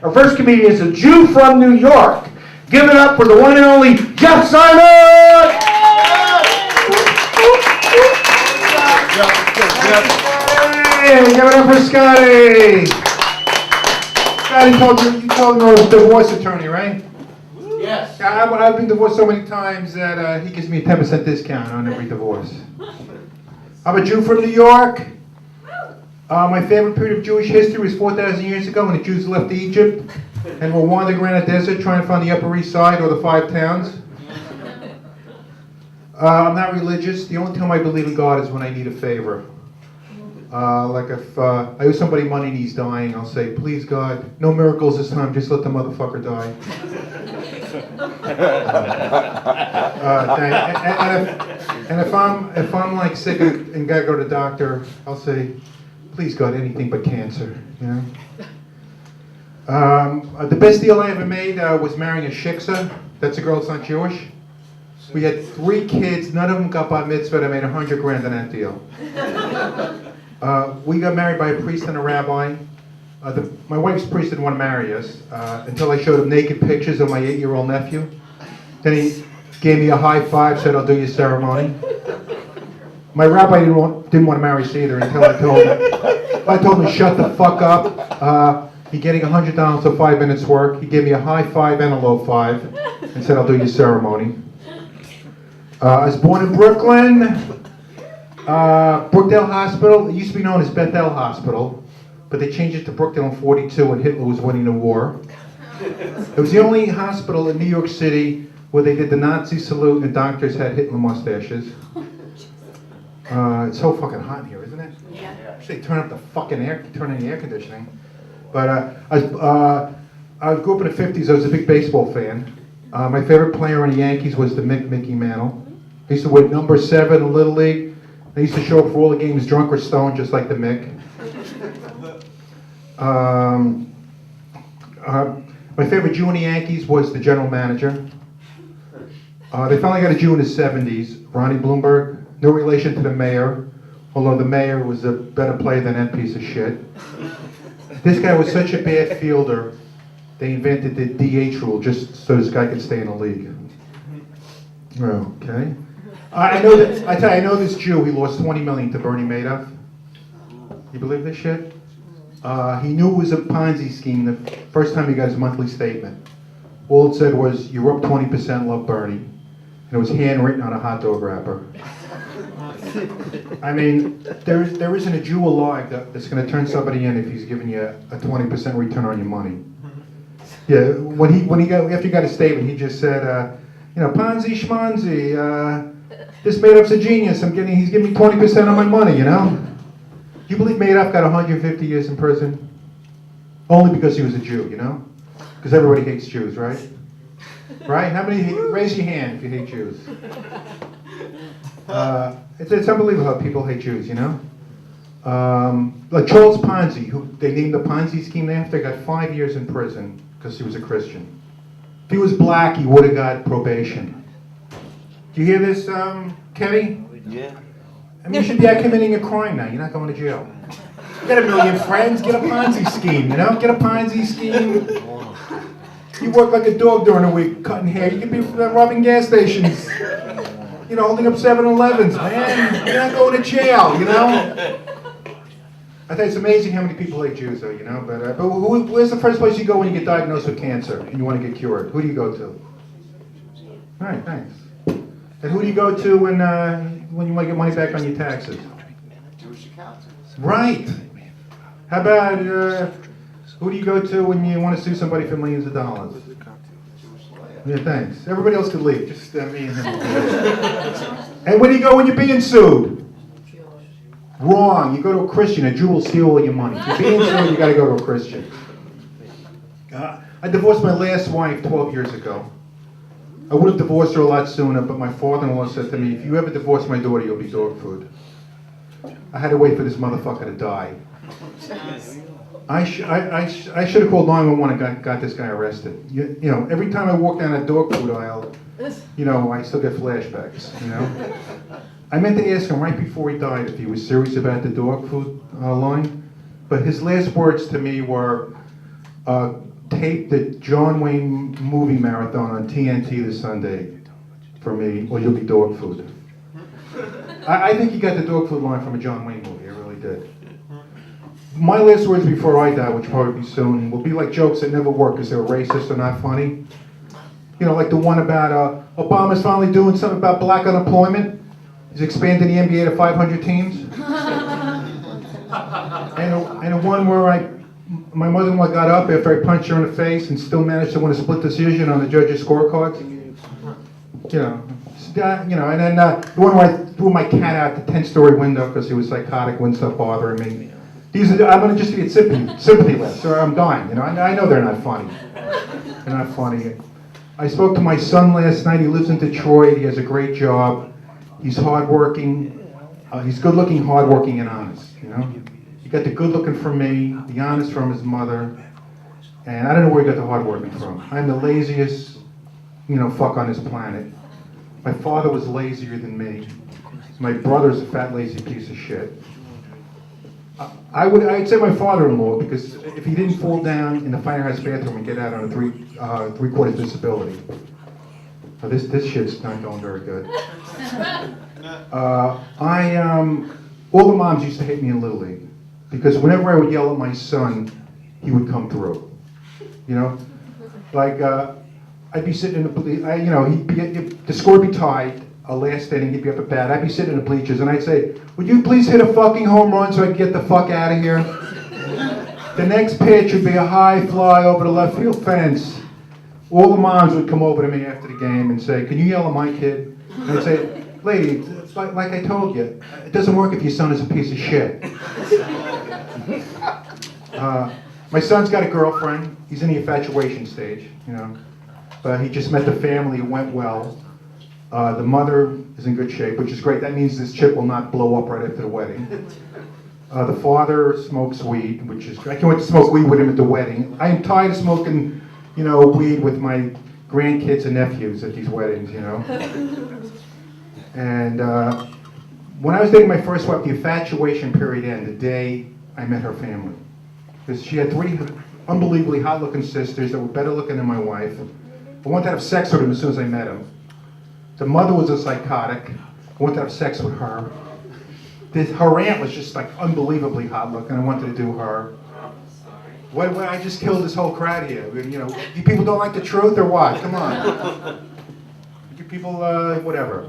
Our first comedian is a Jew from New York. Give it up for the one and only Jeff Simon! Hey, give it up for Scotty! Scotty you told him I was a divorce attorney, right? Yes. I've been divorced so many times that he gives me a 10% discount on every divorce. I'm a Jew from New York. My favorite period of Jewish history was 4,000 years ago when the Jews left Egypt and were wandering around the desert trying to find the Upper East Side or the Five Towns. I'm not religious. The only time I believe in God is when I need a favor. Like if I owe somebody money and he's dying, I'll say, please God, no miracles this time, just let the motherfucker die. And if I'm like sick and gotta go to the doctor, I'll say, please God, anything but cancer, you know? The best deal I ever made was marrying a shiksa. That's a girl that's not Jewish. We had 3 kids, none of them got bar mitzvah. I made $100,000 on that deal. We got married by a priest and a rabbi. My wife's priest didn't want to marry us until I showed him naked pictures of my 8-year-old nephew. Then he gave me a high five, said, I'll do your ceremony. My rabbi didn't want to marry us either until I told him to shut the fuck up. He's getting $100 for 5 minutes work. He gave me a high five and a low five and said, I'll do your ceremony. I was born in Brooklyn, Brookdale Hospital. It used to be known as Bethel Hospital, but they changed it to Brookdale in 42 when Hitler was winning the war. It was the only hospital in New York City where they did the Nazi salute and doctors had Hitler mustaches. It's so fucking hot in here, isn't it? Yeah. They turn up the fucking turn on the air conditioning. But I grew up in the 50s. I was a big baseball fan. My favorite player on the Yankees was the Mickey Mantle. I used to wear number 7 in Little League. I used to show up for all the games drunk or stoned, just like the Mick. My favorite Jew in the Yankees was the general manager. They finally got a Jew in the 70s, Ronnie Bloomberg. No relation to the mayor, although the mayor was a better player than that piece of shit. This guy was such a bad fielder, they invented the DH rule just so this guy could stay in the league. Okay. I know this Jew, he lost $20 million to Bernie Madoff. You believe this shit? He knew it was a Ponzi scheme the first time he got his monthly statement. All it said was, you're up 20%, love Bernie. And it was handwritten on a hot dog wrapper. I mean, there isn't a Jew alive that's going to turn somebody in if he's giving you a 20% return on your money. Yeah, after he got his statement, he just said, Ponzi schmonzi, this Madoff's a genius. He's giving me 20% of my money, you know? Do you believe Madoff got 150 years in prison? Only because he was a Jew, you know? Because everybody hates Jews, right? Right? How many? Raise your hand if you hate Jews. It's unbelievable how people hate Jews, you know? Like Charles Ponzi, who they named the Ponzi scheme after, got 5 years in prison because he was a Christian. If he was black, he would have got probation. Do you hear this, Kenny? Yeah. I mean, you should be committing a crime now. You're not going to jail. You got a million friends. Get a Ponzi scheme, you know? Get a Ponzi scheme. You work like a dog during the week, cutting hair. You could be robbing gas stations. Holding up 7-Elevens, man. You're not going to jail, you know? I think it's amazing how many people hate Jews, though, you know? But where's the first place you go when you get diagnosed with cancer and you want to get cured? Who do you go to? All right, thanks. And who do you go to when you want to get money back on your taxes? Jewish accountants. Right. How about who do you go to when you want to sue somebody for millions of dollars? Yeah, thanks. Everybody else could leave. Just me and him. And where do you go when you're being sued? Wrong. You go to a Christian. A Jew will steal all your money. If you're being sued, you got to go to a Christian. I divorced my last wife 12 years ago. I would have divorced her a lot sooner, but my father-in-law said to me, if you ever divorce my daughter, you'll be dog food. I had to wait for this motherfucker to die. I should have called 911 and got this guy arrested. You know, every time I walk down that dog food aisle, I still get flashbacks, you know. I meant to ask him right before he died if he was serious about the dog food line, but his last words to me were, tape the John Wayne movie marathon on TNT this Sunday for me, or you'll be dog food. I think you got the dog food line from a John Wayne movie, I really did. My last words before I die, which will probably be soon, will be like jokes that never work because they're racist or not funny. You know, like the one about Obama's finally doing something about black unemployment. He's expanding the NBA to 500 teams. and the one where my mother-in-law got up after I punched her in the face and still managed to win a split decision on the judges' scorecards. And then the one where I threw my cat out the 10-story window because he was psychotic, wouldn't stop bothering me. I'm going to just get sympathy lists, or I'm dying. I know they're not funny. They're not funny. I spoke to my son last night. He lives in Detroit. He has a great job. He's hardworking. He's good-looking, hardworking, and honest. He got the good-looking from me, the honest from his mother, and I don't know where he got the hardworking from. I'm the laziest, fuck on this planet. My father was lazier than me. My brother's a fat, lazy piece of shit. I'd say my father-in-law, because if he didn't fall down in the firehouse bathroom and get out on a three-quarters disability, this shit's not going very good. All the moms used to hate me in Little League, because whenever I would yell at my son, he would come through. I'd be sitting in the the score would be tied. Last inning, he'd be up at bat. I'd be sitting in the bleachers, and I'd say, "Would you please hit a fucking home run so I can get the fuck out of here?" The next pitch would be a high fly over the left field fence. All the moms would come over to me after the game and say, "Can you yell at my kid?" And I'd say, "Lady, it's like I told you, it doesn't work if your son is a piece of shit." My son's got a girlfriend. He's in the infatuation stage, but he just met the family. It went well. The mother is in good shape, which is great. That means this chick will not blow up right after the wedding. The father smokes weed, which is great. I can't wait to smoke weed with him at the wedding. I am tired of smoking, weed with my grandkids and nephews at these weddings, And when I was dating my first wife, the infatuation period ended the day I met her family. Because she had 3 unbelievably hot-looking sisters that were better looking than my wife. I wanted to have sex with them as soon as I met them. The mother was a psychotic. I wanted to have sex with her. Her aunt was just like unbelievably hot looking. I wanted to do her. I just killed this whole crowd here. You people don't like the truth or what? Come on. You people, whatever.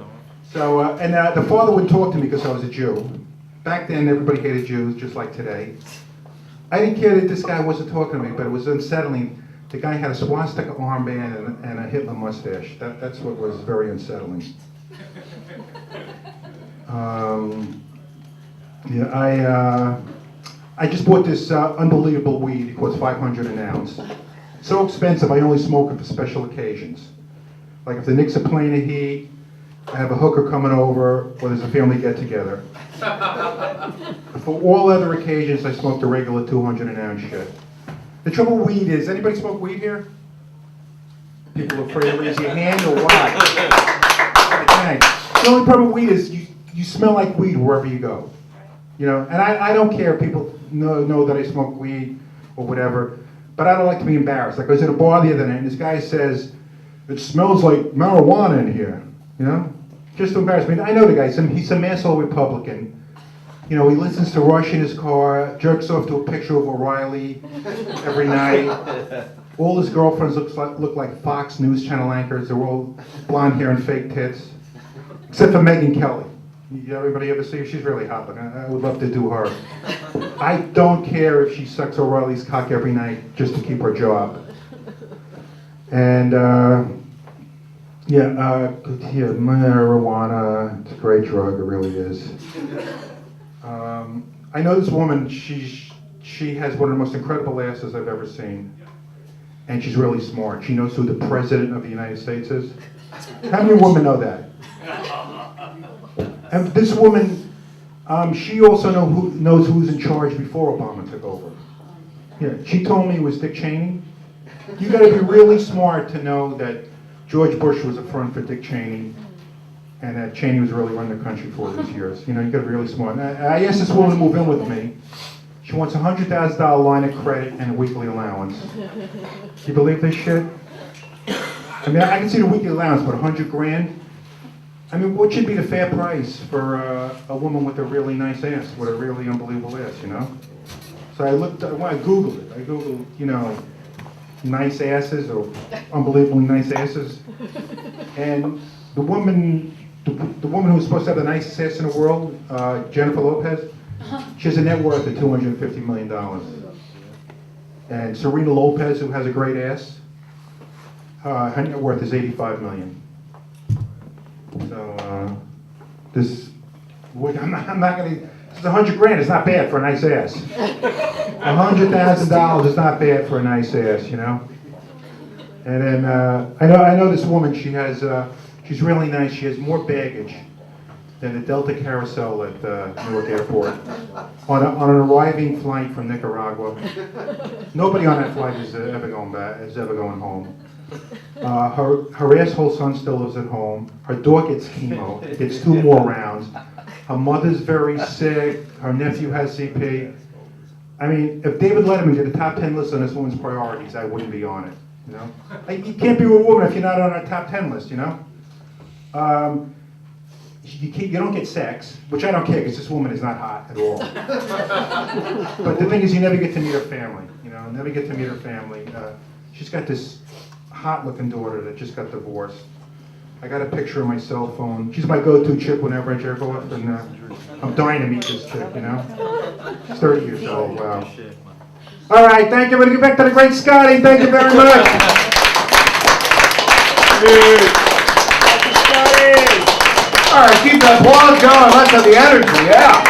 So, the father wouldn't talk to me because I was a Jew. Back then, everybody hated Jews, just like today. I didn't care that this guy wasn't talking to me, but it was unsettling. The guy had a swastika armband and a Hitler mustache. That's what was very unsettling. I just bought this unbelievable weed. It costs $500 an ounce. So expensive, I only smoke it for special occasions. Like if the Knicks are playing a Heat, I have a hooker coming over, or there's a family get-together. For all other occasions, I smoke the regular 200 an ounce shit. The trouble with weed is, anybody smoke weed here? People are afraid to raise your hand or what? Okay. The only problem with weed is you smell like weed wherever you go. And I don't care if people know that I smoke weed or whatever, but I don't like to be embarrassed. Like I was at a bar the other night and this guy says, "It smells like marijuana in here," just to embarrass me. I know the guy, he's some asshole Republican. He listens to Rush in his car, jerks off to a picture of O'Reilly every night. All his girlfriends look like Fox News Channel anchors. They're all blonde hair and fake tits, except for Megyn Kelly. Everybody ever see her? She's really hot looking. I would love to do her. I don't care if she sucks O'Reilly's cock every night just to keep her job. And marijuana, it's a great drug, it really is. I know this woman, she has one of the most incredible asses I've ever seen. And she's really smart. She knows who the President of the United States is. How many women know that? And this woman, she also knows who's in charge before Obama took over. Yeah, she told me it was Dick Cheney. You got to be really smart to know that George Bush was a front for Dick Cheney, and that Cheney was really running the country for these years. You got to be really smart. And I asked this woman to move in with me. She wants a $100,000 line of credit and a weekly allowance. You believe this shit? I mean, I can see the weekly allowance, but 100 grand? I mean, what should be the fair price for a woman with a really nice ass, with a really unbelievable ass, you know? So I Googled it. I Googled, you know, nice asses or unbelievably nice asses. And the woman who's supposed to have the nicest ass in the world, Jennifer Lopez, she has a net worth of $250 million. And Serena Lopez, who has a great ass, her net worth is $85 million. So, I'm not gonna, this is 100 grand, it's not bad for a nice ass. $100,000 is not bad for a nice ass, you know? And then, I know this woman, she's really nice, she has more baggage than the Delta Carousel at Newark Airport. On an arriving flight from Nicaragua. Nobody on that flight is ever going home. Her asshole son still lives at home. Her dog gets chemo, gets 2 more rounds. Her mother's very sick. Her nephew has CP. I mean, if David Letterman did a top 10 list on this woman's priorities, I wouldn't be on it, you know? Like, you can't be with a woman if you're not on a top 10 list, you know? You don't get sex, which I don't care because this woman is not hot at all. But the thing is, you never get to meet her family, you know? Never get to meet her family. She's got this hot-looking daughter that just got divorced. I got a picture on my cell phone. She's my go-to chick whenever I jerk off, and I'm dying to meet this chick, you know? She's 30 years old, wow. All right, thank you. I'm going to get back to the great Scotty. Thank you very much. All right, keep the applause going. Let's have the energy, yeah.